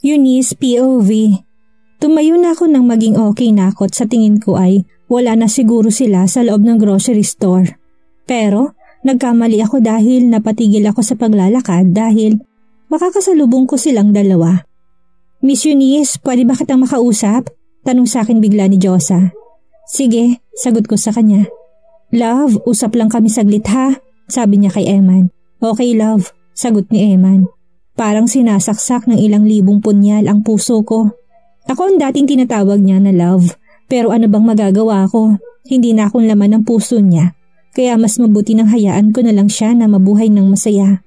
Eunice, POV. Tumayo na ako nang maging okay na ako at sa tingin ko ay wala na siguro sila sa loob ng grocery store. Pero nagkamali ako dahil napatigil ako sa paglalakad dahil makakasalubong ko silang dalawa. Miss Eunice, pwede ba kitang makausap? Tanong sa akin bigla ni Josa. Sige, sagot ko sa kanya. Love, usap lang kami saglit ha, sabi niya kay Eman. Okay love, sagot ni Eman. Parang sinasaksak ng ilang libong punyal ang puso ko. Ako ang dating tinatawag niya na love, pero ano bang magagawa ko? Hindi na akong laman ng puso niya, kaya mas mabuti nang hayaan ko na lang siya na mabuhay ng masaya.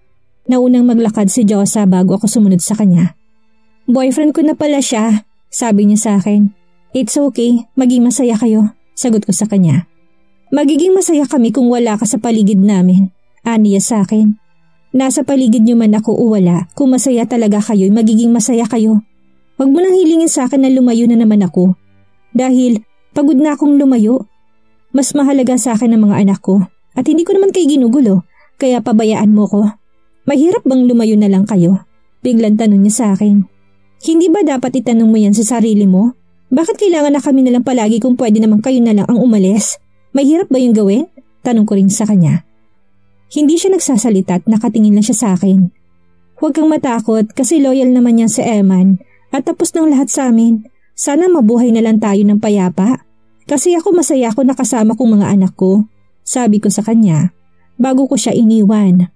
Naunang maglakad si Josa bago ako sumunod sa kanya. Boyfriend ko na pala siya, sabi niya sa akin. It's okay, maging masaya kayo, sagot ko sa kanya. Magiging masaya kami kung wala ka sa paligid namin, aniya sa akin. Nasa paligid niyo man ako o wala, kung masaya talaga kayo, magiging masaya kayo. Huwag mo nang hilingin sa akin na lumayo na naman ako. Dahil pagod na akong lumayo. Mas mahalaga sa akin ang mga anak ko at hindi ko naman kayo ginugulo, kaya pabayaan mo ko. Mahirap bang lumayo na lang kayo? Biglang tanong niya sa akin. Hindi ba dapat itanong mo yan sa sarili mo? Bakit kailangan na kami nalang palagi kung pwede naman kayo na lang ang umalis? Mahirap ba yung gawin? Tanong ko rin sa kanya. Hindi siya nagsasalita at nakatingin lang siya sa akin. Huwag kang matakot kasi loyal naman yan si Eman. At tapos ng lahat sa amin, sana mabuhay na lang tayo ng payapa. Kasi ako masaya ako nakasama kong mga anak ko, sabi ko sa kanya, bago ko siya iniwan.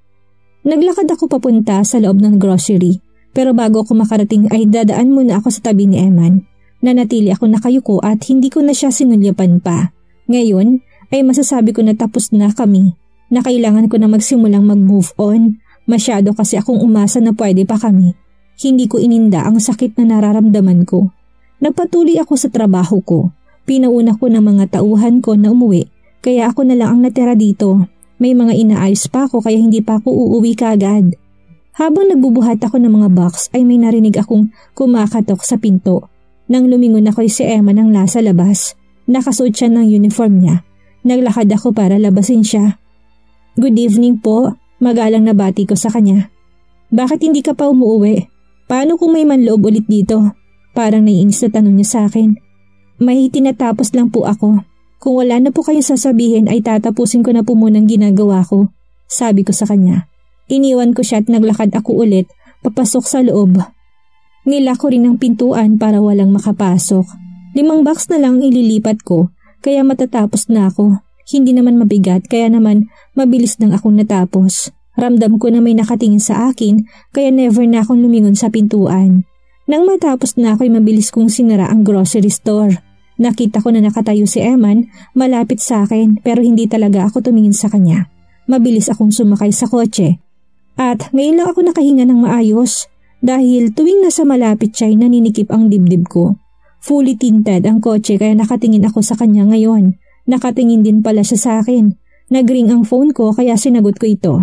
Naglakad ako papunta sa loob ng grocery, pero bago ako makarating ay dadaan muna ako sa tabi ni Eman. Nanatili ako nakayuko at hindi ko na siya sinulyapan pa. Ngayon ay masasabi ko na tapos na kami, na kailangan ko na magsimulang mag-move on. Masyado kasi akong umasa na pwede pa kami. Hindi ko ininda ang sakit na nararamdaman ko. Nagpatuloy ako sa trabaho ko. Pinauna ko ng mga tauhan ko na umuwi, kaya ako na lang ang natira dito. May mga inaayos pa ako kaya hindi pa ako uuwi kaagad. Habang nagbubuhat ako ng mga box ay may narinig akong kumakatok sa pinto. Nang lumingon ako si Emma nang nasa labas. Nakasuot siya ng uniform niya. Naglakad ako para labasin siya. Good evening po, magalang na bati ko sa kanya. Bakit hindi ka pa umuwi? Paano kung may manloob ulit dito? Parang naiinis na tanong niya sa akin. May tinatapos lang po ako. Kung wala na po kayong sasabihin ay tatapusin ko na po munang ginagawa ko. Sabi ko sa kanya. Iniwan ko siya at naglakad ako ulit papasok sa loob. Nila ko rin ang pintuan para walang makapasok. 5 box na lang ililipat ko kaya matatapos na ako. Hindi naman mabigat kaya naman mabilis nang akong natapos. Ramdam ko na may nakatingin sa akin kaya never na akong lumingon sa pintuan. Nang matapos na ako'y mabilis kong sinara ang grocery store. Nakita ko na nakatayo si Eman malapit sa akin pero hindi talaga ako tumingin sa kanya. Mabilis akong sumakay sa kotse. At ngayon lang ako nakahinga ng maayos dahil tuwing nasa malapit siya'y naninikip ang dibdib ko. Fully tinted ang kotse kaya nakatingin ako sa kanya ngayon. Nakatingin din pala siya sa akin. Nagring ang phone ko kaya sinagot ko ito.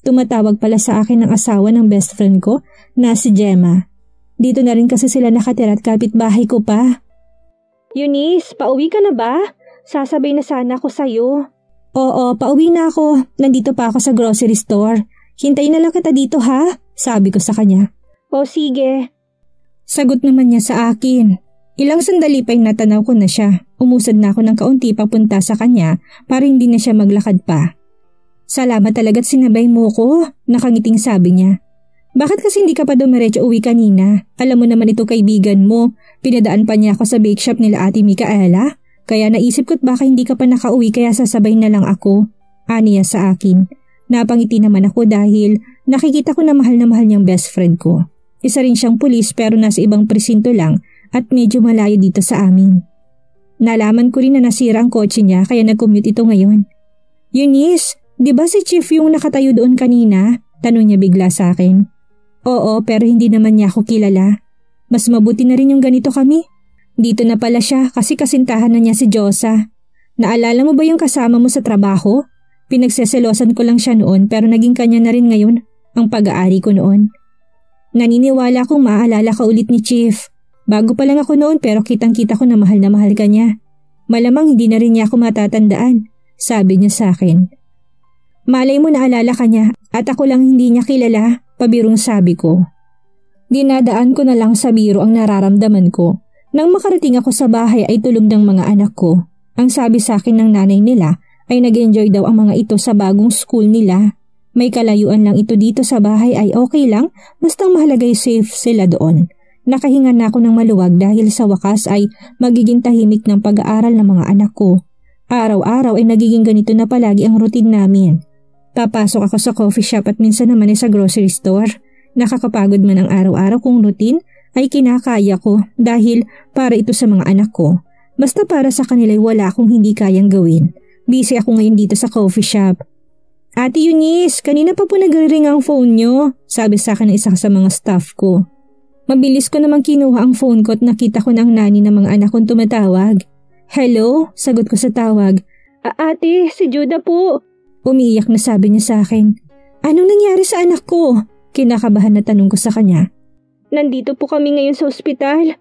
Tumatawag pala sa akin ang asawa ng best friend ko na si Gemma. Dito na rin kasi sila nakatira at kapitbahay ko pa. Eunice, pauwi ka na ba? Sasabay na sana ako sa'yo. Oo, pauwi na ako. Nandito pa ako sa grocery store. Hintayin na lang kita dito ha? Sabi ko sa kanya. O sige. Sagot naman niya sa akin. Ilang sandali pa'y natanaw ko na siya. Umusad na ako ng kaunti papunta sa kanya para hindi na siya maglakad pa. Salamat talaga't sinabay mo ko, nakangiting sabi niya. Bakit kasi hindi ka pa dumiretso uwi kanina? Alam mo naman ito kaibigan mo. Pinadaan pa niya ako sa bake shop nila Ate Micaela. Kaya naisip ko't baka hindi ka pa nakauwi kaya sasabay na lang ako. Aniya sa akin. Napangiti naman ako dahil nakikita ko na mahal niyang best friend ko. Isa rin siyang pulis pero nasa ibang presinto lang at medyo malayo dito sa amin. Nalaman ko rin na nasira ang kotse niya kaya nag-commute ito ngayon. Eunice, di ba si Chief yung nakatayo doon kanina? Tanong niya bigla sa akin. Oo, pero hindi naman niya ako kilala. Mas mabuti na rin yung ganito kami. Dito na pala siya kasi kasintahan na niya si Josa. Naalala mo ba yung kasama mo sa trabaho? Pinagseselosan ko lang siya noon pero naging kanya na rin ngayon ang pag-aari ko noon. Naniniwala kong maaalala ka ulit ni Chief. Bago pa lang ako noon pero kitang-kita ko na mahal ka niya. Malamang hindi na rin niya ako matatandaan, sabi niya sa akin. Malay mo naalala ka niya at ako lang hindi niya kilala, pabirong sabi ko. Dinadaan ko na lang sa biro ang nararamdaman ko. Nang makarating ako sa bahay ay tulog ng mga anak ko. Ang sabi sa akin ng nanay nila ay nag-enjoy daw ang mga ito sa bagong school nila. May kalayuan lang ito dito sa bahay ay okay lang, bastang mahalagay safe sila doon. Nakahinga na ako ng maluwag dahil sa wakas ay magiging tahimik ng pag-aaral ng mga anak ko. Araw-araw ay nagiging ganito na palagi ang routine namin. Papasok ako sa coffee shop at minsan naman ay sa grocery store. Nakakapagod man ang araw-araw kong routine ay kinakaya ko dahil para ito sa mga anak ko. Basta para sa kanila ay wala akong hindi kayang gawin. Busy ako ngayon dito sa coffee shop. Ate Eunice, kanina pa po nagre-ring ang phone nyo, sabi sa akin ng isa sa mga staff ko. Mabilis ko namang kinuha ang phone ko at nakita ko na ang nani ng mga anak kong tumatawag. Hello? Sagot ko sa tawag. Ate, si Judah po. Umiiyak na sabi niya sa akin. Anong nangyari sa anak ko? Kinakabahan na tanong ko sa kanya. Nandito po kami ngayon sa ospital.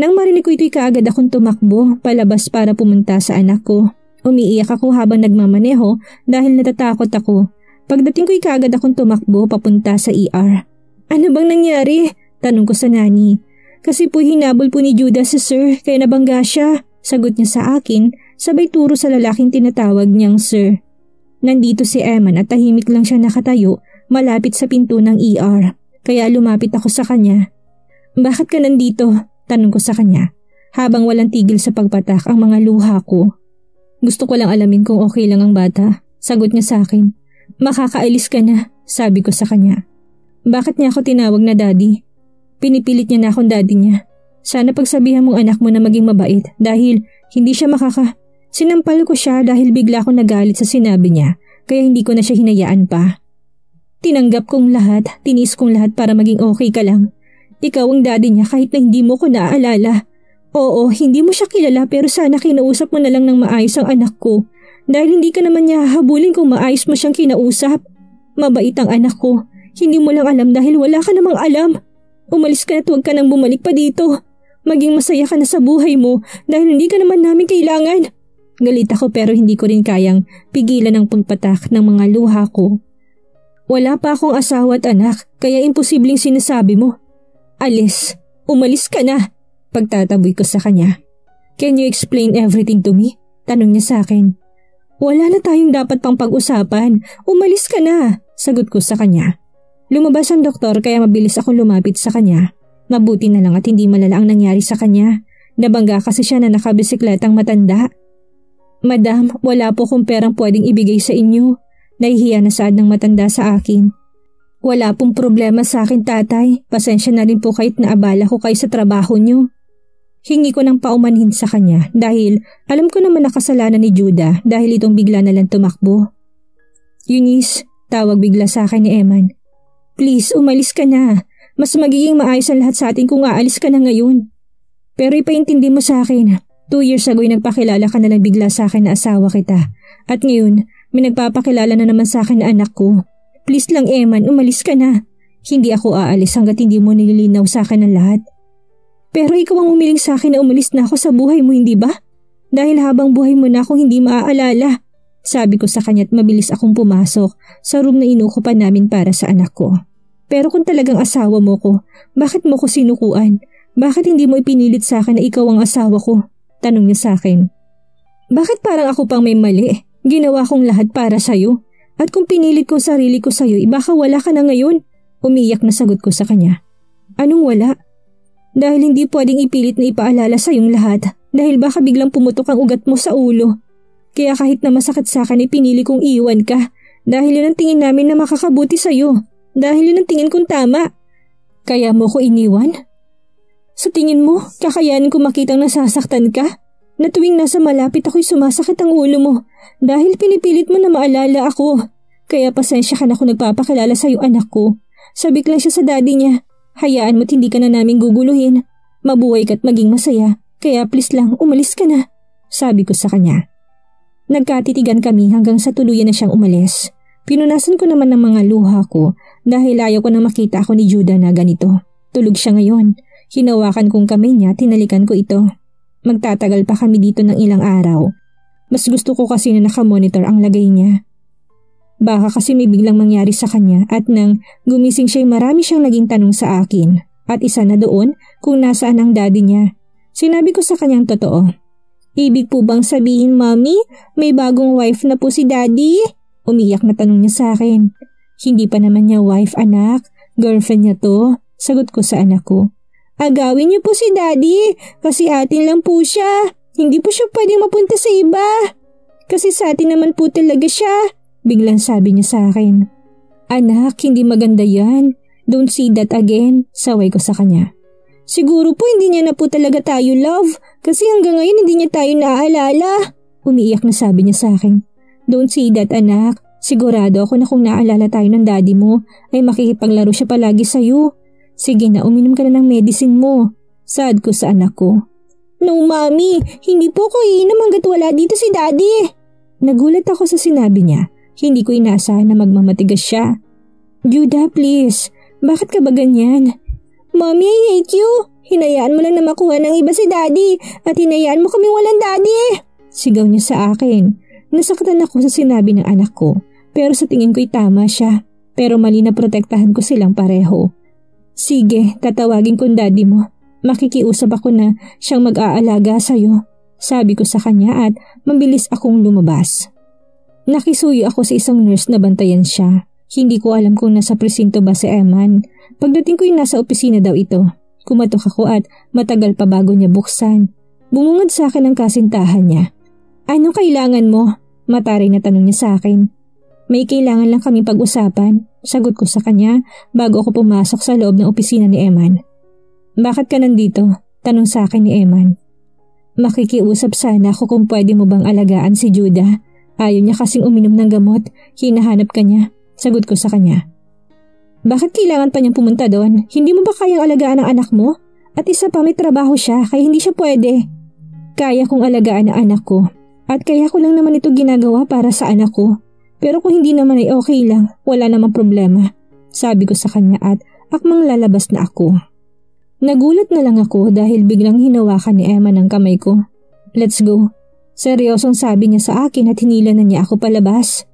Nang marinig ko ito'y kaagad akong tumakbo palabas para pumunta sa anak ko. Umiiyak ako habang nagmamaneho dahil natatakot ako. Pagdating ko'y kaagad akong tumakbo papunta sa ER. Ano bang nangyari? Tanong ko sa nani. Kasi po hinabol po ni Judah si sir kaya nabangga siya. Sagot niya sa akin sabay turo sa lalaking tinatawag niyang sir. Nandito si Eman at tahimik lang siya nakatayo malapit sa pinto ng ER. Kaya lumapit ako sa kanya. Bakit ka nandito? Tanong ko sa kanya. Habang walang tigil sa pagpatak ang mga luha ko. Gusto ko lang alamin kung okay lang ang bata. Sagot niya sa akin. Makakaalis ka na, sabi ko sa kanya. Bakit niya ako tinawag na daddy? Pinipilit niya na akong daddy niya. Sana pagsabihan mong anak mo na maging mabait dahil hindi siya Sinampal ko siya dahil bigla akong nagalit sa sinabi niya kaya hindi ko na siya hinayaan pa. Tinanggap kong lahat, tinis kong lahat para maging okay ka lang. Ikaw ang daddy niya kahit na hindi mo ko naaalala. Oo, hindi mo siya kilala pero sana kinausap mo na lang ng maayos ang anak ko. Dahil hindi ka naman niya hahabulin kung maayos mo siyang kinausap. Mabait ang anak ko. Hindi mo lang alam dahil wala ka namang alam. Umalis ka na at huwag ka nang bumalik pa dito. Maging masaya ka na sa buhay mo dahil hindi ka naman namin kailangan. Galit ako pero hindi ko rin kayang pigilan ang pagpatak ng mga luha ko. Wala pa akong asawa at anak kaya imposibleng sinasabi mo. Alis, umalis ka na. Pagtataboy ko sa kanya. Can you explain everything to me? Tanong niya sa akin. Wala na tayong dapat pang pag-usapan. Umalis ka na. Sagot ko sa kanya. Lumabas ang doktor kaya mabilis akong lumapit sa kanya. Mabuti na lang at hindi malala ang nangyari sa kanya. Nabangga kasi siya na nakabisikletang matanda. Madam, wala po kong perang pwedeng ibigay sa inyo. Nahihiya na saad ng matanda sa akin. Wala pong problema sa akin tatay. Pasensya na rin po kahit naabala ko kayo sa trabaho niyo. Hingi ko ng paumanhin sa kanya dahil alam ko naman nakasalanan ni Judah dahil itong bigla na lang tumakbo. Eunice, tawag bigla sa akin ni Eman. Please, umalis ka na. Mas magiging maayos ang lahat sa atin kung aalis ka na ngayon. Pero ipaintindi mo sa akin. 2 years ago nagpakilala ka na lang bigla sa akin na asawa kita. At ngayon, may nagpapakilala na naman sa akin na anak ko. Please lang Eman, umalis ka na. Hindi ako aalis hanggat hindi mo nililinaw sa akin ang lahat. Pero ikaw ang umiling sa akin na umalis na ako sa buhay mo, hindi ba? Dahil habang buhay mo na akong hindi maaalala. Sabi ko sa kanya at mabilis akong pumasok sa room na inuukupan namin para sa anak ko. Pero kung talagang asawa mo ko, bakit mo ko sinukuan? Bakit hindi mo ipinilit sa akin na ikaw ang asawa ko? Tanong niya sa akin. Bakit parang ako pang may mali? Ginawa kong lahat para sa'yo. At kung pinilit ko sarili ko sa'yo, baka wala ka na ngayon. Umiyak na sagot ko sa kanya. Anong wala? Dahil hindi pwedeng ipilit na ipaalala sa'yong lahat dahil baka biglang pumutok ang ugat mo sa ulo. Kaya kahit na masakit sa akin, pinili kong iwan ka dahil yun ang tingin namin na makakabuti sa'yo. Dahil yun ang tingin kong tama. Kaya mo ko iniwan? Sa tingin mo, kakayanin ko makitang nasasaktan ka? Na tuwing nasa malapit ako'y sumasakit ang ulo mo dahil pinipilit mo na maalala ako. Kaya pasensya ka na kung nagpapakilala sa'yo anak ko. Sabik lang siya sa daddy niya. Hayaan mo't hindi ka na namin guguluhin. Mabuhay ka't maging masaya. Kaya please lang, umalis ka na. Sabi ko sa kanya. Nagkatitigan kami hanggang sa tuluyan na siyang umalis. Pinunasan ko naman ng mga luha ko dahil ayaw ko na makita ako ni Judah na ganito. Tulog siya ngayon. Hinawakan kong kamay niya, tinalikan ko ito. Magtatagal pa kami dito ng ilang araw. Mas gusto ko kasi na nakamonitor ang lagay niya. Baka kasi may biglang mangyari sa kanya at nang gumising siya'y marami siyang naging tanong sa akin. At isa na doon kung nasaan ang daddy niya. Sinabi ko sa kanyang totoo. Ibig po bang sabihin, Mommy, may bagong wife na po si daddy? Umiyak na tanong niya sa akin. Hindi pa naman niya wife, anak. Girlfriend niya to. Sagot ko sa anak ko. Agawin niyo po si daddy kasi atin lang po siya. Hindi po siya pwedeng mapunta sa iba. Kasi sa atin naman po talaga siya. Biglang sabi niya sa akin. Anak, hindi maganda yan. Don't say that again. Saway ko sa kanya. Siguro po hindi niya na po talaga tayo love. Kasi hanggang ngayon hindi niya tayo naaalala. Umiiyak na sabi niya sa akin. Don't say that, anak. Sigurado ako na kung naalala tayo ng daddy mo ay makikipaglaro siya palagi sa'yo. Sige na, uminom ka na ng medicine mo. Saad ko sa anak ko. No, Mommy. Hindi po ko iinom hanggat wala dito si daddy. Nagulat ako sa sinabi niya. Hindi ko inaasahan na magmamatigas siya. Judah, please. Bakit ka ba ganyan? Mommy, I hate you. Hinayaan mo lang na makuha ng iba si daddy at hinayaan mo kaming walang daddy. Sigaw niya sa akin. Nasaktan ako sa sinabi ng anak ko. Pero sa tingin ko'y tama siya. Pero mali na protektahan ko silang pareho. Sige, tatawagin kong daddy mo. Makikiusap ako na siyang mag-aalaga sa'yo. Sabi ko sa kanya at mabilis akong lumabas. Nakisuyo ako sa isang nurse na bantayan siya. Hindi ko alam kung nasa presinto ba si Eman. Pagdating ko'y nasa opisina daw ito. Kumatok ako at matagal pa bago niya buksan. Bumungad sa akin ang kasintahan niya. Ano kailangan mo? Mataray na tanong niya sa akin. May kailangan lang kaming pag-usapan. Sagot ko sa kanya bago ako pumasok sa loob ng opisina ni Eman. Bakit ka nandito? Tanong sa akin ni Eman. Makikiusap sana ako kung pwede mo bang alagaan si Judah. Ayaw niya kasing uminom ng gamot. Hinahanap ka niya. Sagot ko sa kanya. Bakit kailangan pa niyang pumunta doon? Hindi mo ba kayang alagaan ang anak mo? At isa pa may trabaho siya kaya hindi siya pwede. Kaya kong alagaan ang anak ko. At kaya ko lang naman ito ginagawa para sa anak ko. Pero kung hindi naman ay okay lang, wala namang problema. Sabi ko sa kanya at akmang lalabas na ako. Nagulat na lang ako dahil biglang hinawakan ni Emma ng kamay ko. Let's go. Seryosong sabi niya sa akin at hinila na niya ako palabas.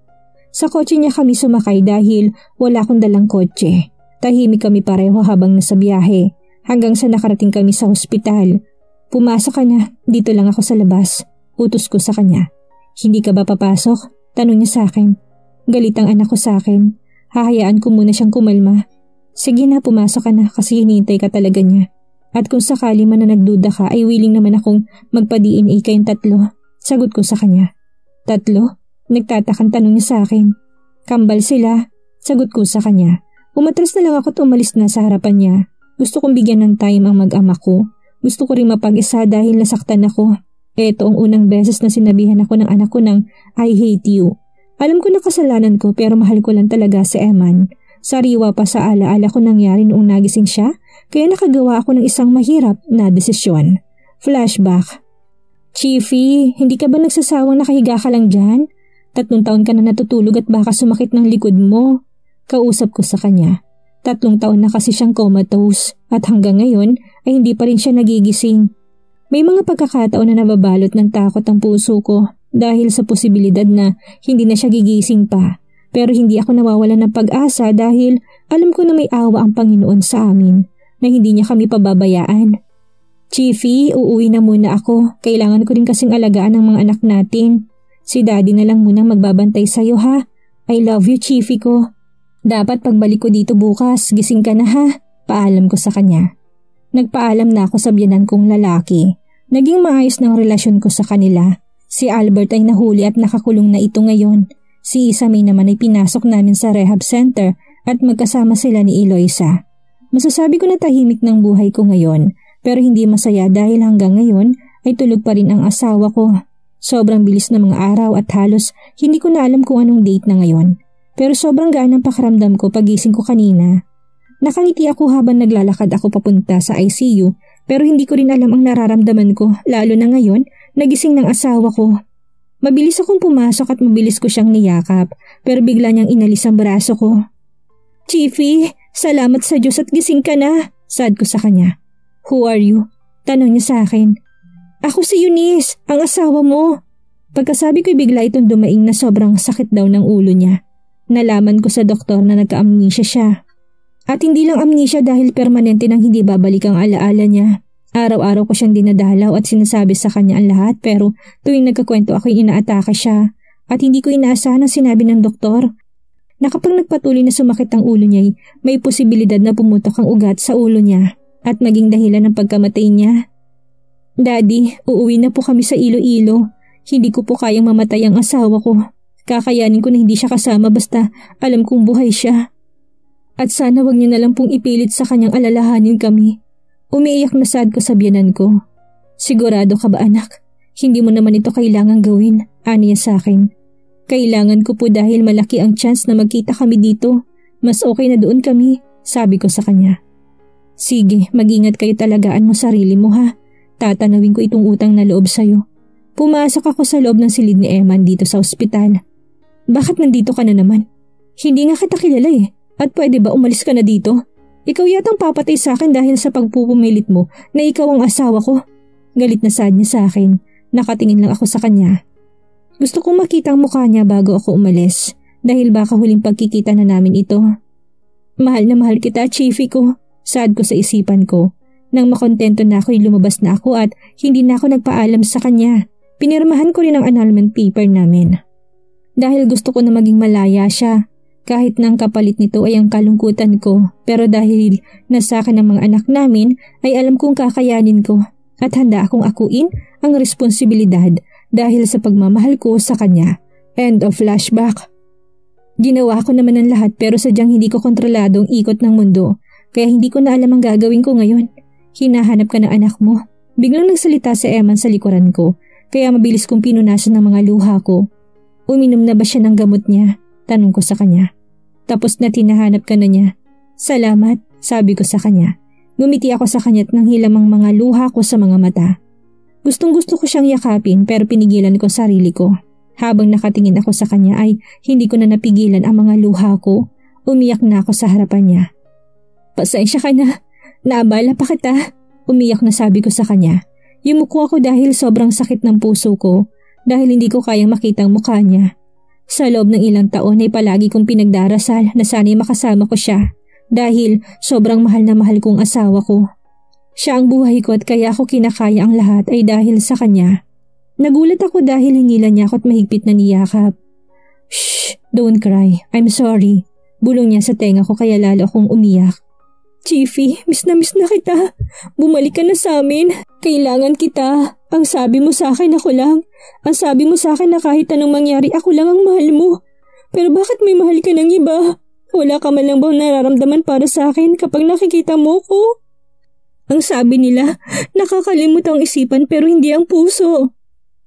Sa kotse niya kami sumakay dahil wala akong dalang kotse. Tahimik kami pareho habang nasa biyahe hanggang sa nakarating kami sa ospital. Pumasok ka na, dito lang ako sa labas. Utos ko sa kanya. Hindi ka ba papasok? Tanong niya sa akin. Galit ang anak ko sa akin. Hahayaan ko muna siyang kumalma. Sige na, pumasok ka na kasi hinihintay ka talaga niya. At kung sakali man na nagduda ka ay willing naman akong magpa-DNA kayong tatlo. Sagot ko sa kanya. Tatlo? Nagtatakang tanong niya sa akin. Kambal sila. Sagot ko sa kanya. Umatras na lang ako at umalis na sa harapan niya. Gusto kong bigyan ng time ang mag-ama ko. Gusto ko rin mapag-isa dahil nasaktan ako. Ito ang unang beses na sinabihan ako ng anak ko ng I hate you. Alam ko na kasalanan ko pero mahal ko lang talaga si Eman. Sariwa pa sa alaala ko nangyari noong nagising siya kaya nakagawa ako ng isang mahirap na desisyon. Flashback. Chiefy, hindi ka ba nagsasawang nakahiga ka lang dyan? 3 taon ka na natutulog at baka sumakit ng likod mo. Kausap ko sa kanya. 3 taon na kasi siyang comatose at hanggang ngayon ay hindi pa rin siya nagigising. May mga pagkakataon na nababalot ng takot ang puso ko dahil sa posibilidad na hindi na siya gigising pa. Pero hindi ako nawawalan ng pag-asa dahil alam ko na may awa ang Panginoon sa amin na hindi niya kami pababayaan. Chiefy, uuwi na muna ako. Kailangan ko rin kasing alagaan ang mga anak natin. Si daddy na lang muna magbabantay sa'yo ha. I love you, Chiefy ko. Dapat pagbalik ko dito bukas, gising ka na ha. Paalam ko sa kanya. Nagpaalam na ako sa biyanan kong lalaki. Naging maayos ng relasyon ko sa kanila. Si Albert ay nahuli at nakakulong na ito ngayon. Si Isame naman ay pinasok namin sa rehab center at magkasama sila ni Eloisa. Masasabi ko na tahimik ng buhay ko ngayon pero hindi masaya dahil hanggang ngayon ay tulog pa rin ang asawa ko. Sobrang bilis ng mga araw at halos hindi ko na alam kung anong date na ngayon. Pero sobrang gaan ang pakiramdam ko pagising ko kanina. Nakangiti ako habang naglalakad ako papunta sa ICU pero hindi ko rin alam ang nararamdaman ko lalo na ngayon nagising ng asawa ko. Mabilis akong pumasok at mabilis ko siyang niyakap pero bigla niyang inalis ang braso ko. Chiefy, salamat sa Diyos at gising ka na, saad ko sa kanya. Who are you? Tanong niya sa akin. Ako si Eunice, ang asawa mo. Pagkasabi ko'y bigla itong dumaing na sobrang sakit daw ng ulo niya. Nalaman ko sa doktor na nagka-amnesia siya. At hindi lang amnesia dahil permanente nang hindi babalik ang alaala niya. Araw-araw ko siyang dinadalaw at sinasabi sa kanya ang lahat pero tuwing nagkakwento ako'y inaatake siya. At hindi ko inaasahan ang sinabi ng doktor na kapag nagpatuloy na sumakit ang ulo niya, may posibilidad na pumutok ang ugat sa ulo niya at maging dahilan ng pagkamatay niya. Daddy, uuwi na po kami sa Iloilo. Hindi ko po kayang mamatay ang asawa ko. Kakayanin ko na hindi siya kasama basta alam kong buhay siya. At sana wag niyo na lang pong ipilit sa kanyang alalahanin kami. Umiiyak na sad ko sa biyanan ko. Sigurado ka ba anak? Hindi mo naman ito kailangang gawin, aniya sa akin. Kailangan ko po dahil malaki ang chance na magkita kami dito. Mas okay na doon kami, sabi ko sa kanya. Sige, mag-ingat kayo talagaan mo sarili mo ha. Tatanawin ko itong utang na loob sa'yo. Pumasok ako sa loob ng silid ni Eman dito sa ospital. Bakit nandito ka na naman? Hindi nga kita kilala eh. At pwede ba umalis ka na dito? Ikaw yatang papatay sa akin dahil sa pagpupumilit mo na ikaw ang asawa ko. Galit na sad niya sa akin. Nakatingin lang ako sa kanya. Gusto kong makita ang mukha niya bago ako umalis dahil baka huling pagkikita na namin ito. Mahal na mahal kita, Chiefy ko. Sad ko sa isipan ko. Nang makontento na ako'y lumabas na ako at hindi na ako nagpaalam sa kanya. Pinirmahan ko rin ang annulment paper namin. Dahil gusto ko na maging malaya siya. Kahit nang kapalit nito ay ang kalungkutan ko, pero dahil nasa akin ang mga anak namin ay alam kong kakayanin ko at handa akong akuin ang responsibilidad dahil sa pagmamahal ko sa kanya. End of flashback. Ginawa ko naman ang lahat pero sadyang hindi ko kontrolado ang ikot ng mundo kaya hindi ko na alam ang gagawin ko ngayon. Hinahanap ka ng anak mo. Biglang nagsalita si Eman sa likuran ko kaya mabilis kong pinunasan ng mga luha ko. Uminom na ba siya ng gamot niya? Tanong ko sa kanya. Tapos na tinahanap ka na niya. Salamat, sabi ko sa kanya. Ngumiti ako sa kanya at nang hilam ang mga luha ko sa mga mata. Gustong gusto ko siyang yakapin pero pinigilan ko sarili ko. Habang nakatingin ako sa kanya ay hindi ko na napigilan ang mga luha ko. Umiyak na ako sa harapan niya. Pasensya ka na. Naabala pa kita. Umiyak na sabi ko sa kanya. Yumuko ako dahil sobrang sakit ng puso ko dahil hindi ko kayang makita ang mukha niya. Sa loob ng ilang taon ay palagi kong pinagdarasal na sana'y makasama ko siya dahil sobrang mahal na mahal kong asawa ko. Siya ang buhay ko at kaya ako kinakaya ang lahat ay dahil sa kanya. Nagulat ako dahil hinila niya ako at mahigpit na niyakap. Shh, don't cry. I'm sorry. Bulong niya sa tenga ko kaya lalo akong umiyak. Chiefy, miss na kita. Bumalik ka na sa amin. Kailangan kita. Ang sabi mo sa akin ako lang. Ang sabi mo sa akin na kahit anong mangyari ako lang ang mahal mo. Pero bakit may mahal ka ng iba? Wala ka man lang bang nararamdaman para sa akin kapag nakikita mo ko? Ang sabi nila, nakakalimot ang isipan pero hindi ang puso.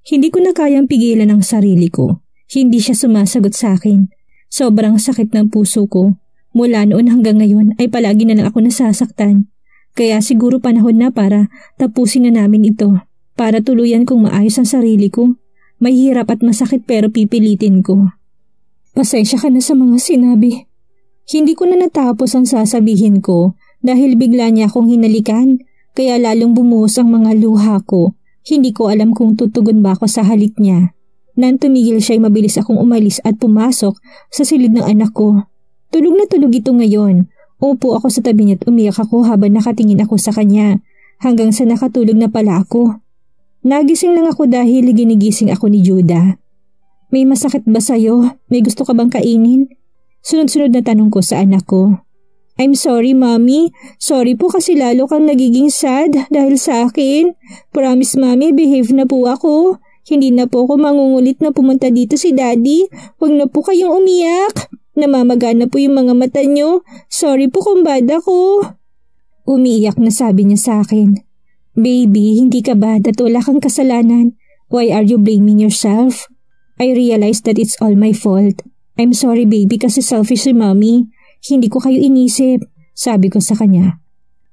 Hindi ko na kayang pigilan ang sarili ko. Hindi siya sumasagot sa akin. Sobrang sakit ng puso ko. Mula noon hanggang ngayon ay palagi na lang ako nasasaktan. Kaya siguro panahon na para tapusin na namin ito. Para tuluyan kong maayos ang sarili ko. May hirap at masakit pero pipilitin ko. Pasensya ka na sa mga sinabi. Hindi ko na natapos ang sasabihin ko dahil bigla niya akong hinalikan. Kaya lalong bumuhos ang mga luha ko. Hindi ko alam kung tutugon ba ako sa halik niya. Nang tumigil siya'y mabilis akong umalis at pumasok sa silid ng anak ko. Tulog na tulog ito ngayon. Upo ako sa tabi niya at umiyak ako habang nakatingin ako sa kanya. Hanggang sa nakatulog na pala ako. Nagising lang ako dahil ginigising ako ni Judah. May masakit ba sa'yo? May gusto ka bang kainin? Sunod-sunod na tanong ko sa anak ko. I'm sorry, Mommy. Sorry po kasi lalo kang nagiging sad dahil sa akin. Promise, Mommy, behave na po ako. Hindi na po ako mangungulit na pumunta dito si Daddy. Huwag na po kayong umiyak. Namamagana po yung mga mata nyo. Sorry po kung bad ako. Umiiyak na sabi niya sa akin. Baby, hindi ka bad at wala kang kasalanan. Why are you blaming yourself? I realize that it's all my fault. I'm sorry baby kasi selfish si Mommy. Hindi ko kayo inisip, sabi ko sa kanya.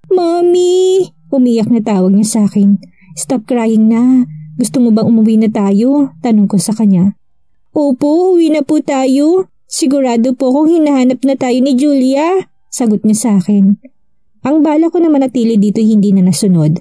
Mommy! Umiyak na tawag niya sa akin. Stop crying na. Gusto mo bang umuwi na tayo? Tanong ko sa kanya. Opo, uwi na po tayo. Sigurado po kung hinahanap na tayo ni Julia, sagot niya sa akin. Ang bala ko na manatili dito hindi na nasunod.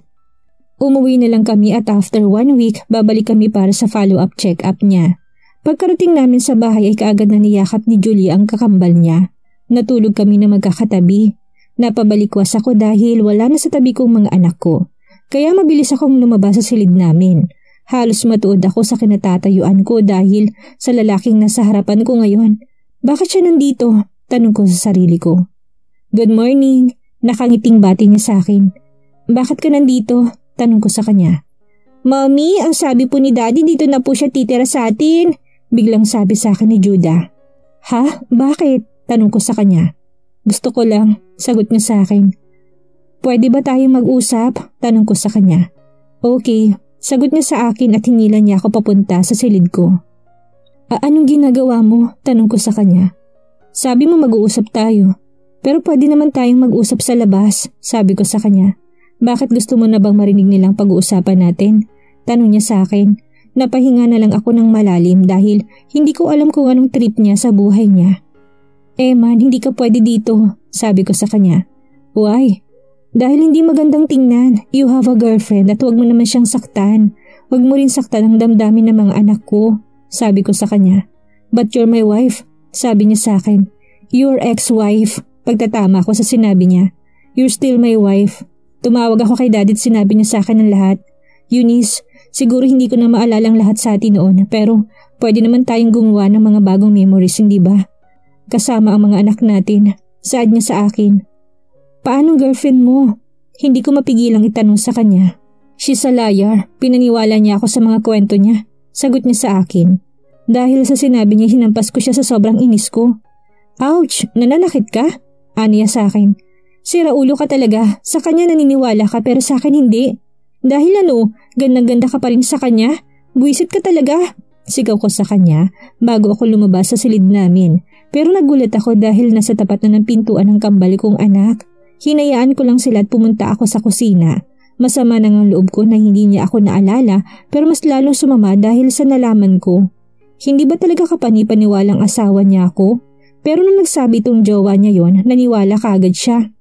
Umuwi na lang kami at after 1 week babalik kami para sa follow-up check-up niya. Pagkarating namin sa bahay ay kaagad na niyakap ni Julia ang kakambal niya. Natulog kami na magkakatabi. Napabalikwas ako dahil wala na sa tabi kong mga anak ko. Kaya mabilis akong lumabas sa silid namin. Halos matuod ako sa kinatatayuan ko dahil sa lalaking nasa harapan ko ngayon. Bakit siya nandito? Tanong ko sa sarili ko. Good morning. Nakangiting bati niya sa akin. Bakit ka nandito? Tanong ko sa kanya. Mommy, ang sabi po ni Daddy dito na po siya titira sa atin. Biglang sabi sa akin ni Judah. Ha? Bakit? Tanong ko sa kanya. Gusto ko lang, sagot niya sa akin. Pwede ba tayong mag-usap? Tanong ko sa kanya. Okay, sagot niya sa akin at hinilan niya ako papunta sa silid ko. Anong ginagawa mo? Tanong ko sa kanya. Sabi mo mag-uusap tayo. Pero pwede naman tayong mag-usap sa labas, sabi ko sa kanya. Bakit gusto mo na bang marinig nilang pag-uusapan natin? Tanong niya sa akin. Napahinga na lang ako ng malalim dahil hindi ko alam kung anong trip niya sa buhay niya. Man, hindi ka pwede dito, sabi ko sa kanya. Why? Dahil hindi magandang tingnan. You have a girlfriend at huwag mo naman siyang saktan. Huwag mo rin saktan ang damdamin ng mga anak ko, sabi ko sa kanya. But you're my wife, sabi niya sa akin. Your ex-wife, pagtatama ko sa sinabi niya. You're still my wife. Tumawag ako kay Daddy at sinabi niya sa akin ng lahat. Eunice, siguro hindi ko na maalala ang lahat sa atin noon pero pwede naman tayong gumawa ng mga bagong memories, hindi ba? Kasama ang mga anak natin. Saad niya sa akin. Paanong girlfriend mo? Hindi ko mapigilang itanong sa kanya. She's a liar. Pinaniwala niya ako sa mga kwento niya. Sagot niya sa akin. Dahil sa sinabi niya hinampas ko siya sa sobrang inis ko. Ouch! Nananakit ka? Aniya sa akin. Sira ulo ka talaga. Sa kanya naniniwala ka pero sa akin hindi. Dahil gandang-ganda ka pa rin sa kanya. Buwisit ka talaga. Sigaw ko sa kanya bago ako lumabas sa silid namin. Pero nagulat ako dahil nasa tapat na ng pintuan ng kambal kong anak. Hinayaan ko lang sila at pumunta ako sa kusina. Masama nang ang loob ko na hindi niya ako naalala pero mas lalong sumama dahil sa nalaman ko. Hindi ba talaga kapani-paniwalang asawa niya ako? Pero nung nagsabi itong jowa niya yon, naniwala kaagad siya.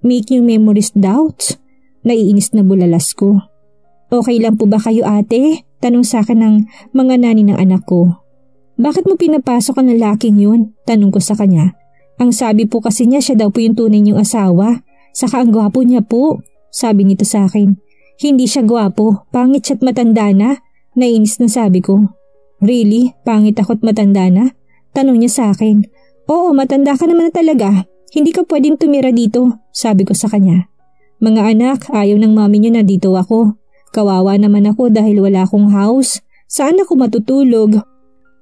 Making memories doubts? Naiinis na bulalas ko. Okay lang po ba kayo ate? Tanong sa akin ng mga nani ng anak ko. Bakit mo pinapasok ang lalaking yun? Tanong ko sa kanya. Ang sabi po kasi niya siya daw po yung tunay niyong asawa. Saka ang gwapo niya po, sabi nito sa akin. Hindi siya gwapo, pangit siya't matanda na. Nainis na sabi ko. Really? Pangit ako't matanda na? Tanong niya sa akin. Oo, matanda ka naman na talaga. Hindi ka pwedeng tumira dito, sabi ko sa kanya. Mga anak, ayaw ng mami niyo na dito ako. Kawawa naman ako dahil wala akong house. Saan ako matutulog?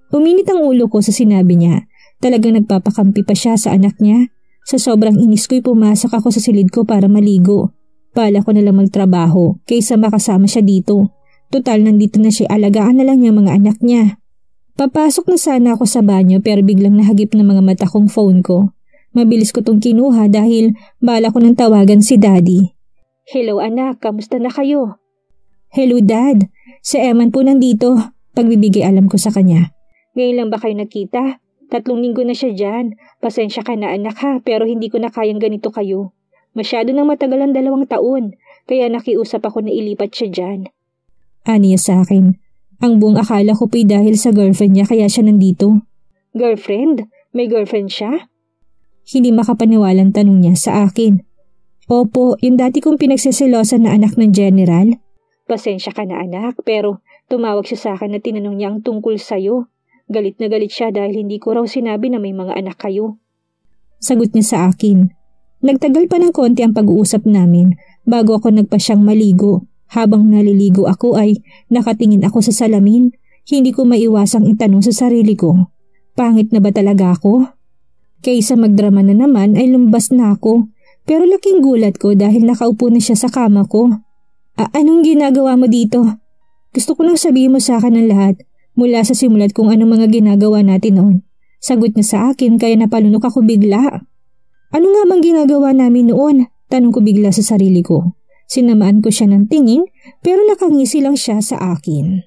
Uminit ang ulo ko sa sinabi niya. Talagang nagpapakampi pa siya sa anak niya. Sa sobrang inis ko'y pumasok ako sa silid ko para maligo. Pala ko na lang magtrabaho kaysa makasama siya dito. Total nandito na siya, alagaan na lang niya mga anak niya. Papasok na sana ako sa banyo pero biglang nahagip ng mga mata kong phone ko. Mabilis ko tong kinuha dahil bala ko nang tawagan si Daddy. Hello anak, kamusta na kayo? Hello Dad, si Eman po nandito. Pagbibigay alam ko sa kanya. Ngayon lang ba kayo nakita? 3 linggo na siya dyan. Pasensya ka na anak ha, pero hindi ko na kayang ganito kayo. Masyado nang matagal ang 2 taon, kaya nakiusap ako na ilipat siya dyan. Aniya sa akin. Ang buong akala ko po'y dahil sa girlfriend niya kaya siya nandito. Girlfriend? May girlfriend siya? Hindi makapaniwalang tanong niya sa akin. Opo, yung dati kong pinagsisilosan na anak ng general. Pasensya ka na anak, pero tumawag siya sa akin na tinanong niya ang tungkol sa'yo. Galit na galit siya dahil hindi ko raw sinabi na may mga anak kayo. Sagot niya sa akin. Nagtagal pa ng konti ang pag-uusap namin bago ako nagpasyang maligo. Habang naliligo ako ay nakatingin ako sa salamin. Hindi ko maiwasang itanong sa sarili ko. Pangit na ba talaga ako? Kaysa magdrama na naman ay lumbas na ako. Pero laking gulat ko dahil nakaupo na siya sa kama ko. Anong ginagawa mo dito? Gusto ko nang sabihin mo sa akin ang lahat. Mula sa simulat kung anong mga ginagawa natin noon. Sagot niya sa akin kaya napalunok ako bigla. Ano nga bang ginagawa namin noon? Tanong ko bigla sa sarili ko. Sinamaan ko siya ng tingin pero nakangisi lang siya sa akin.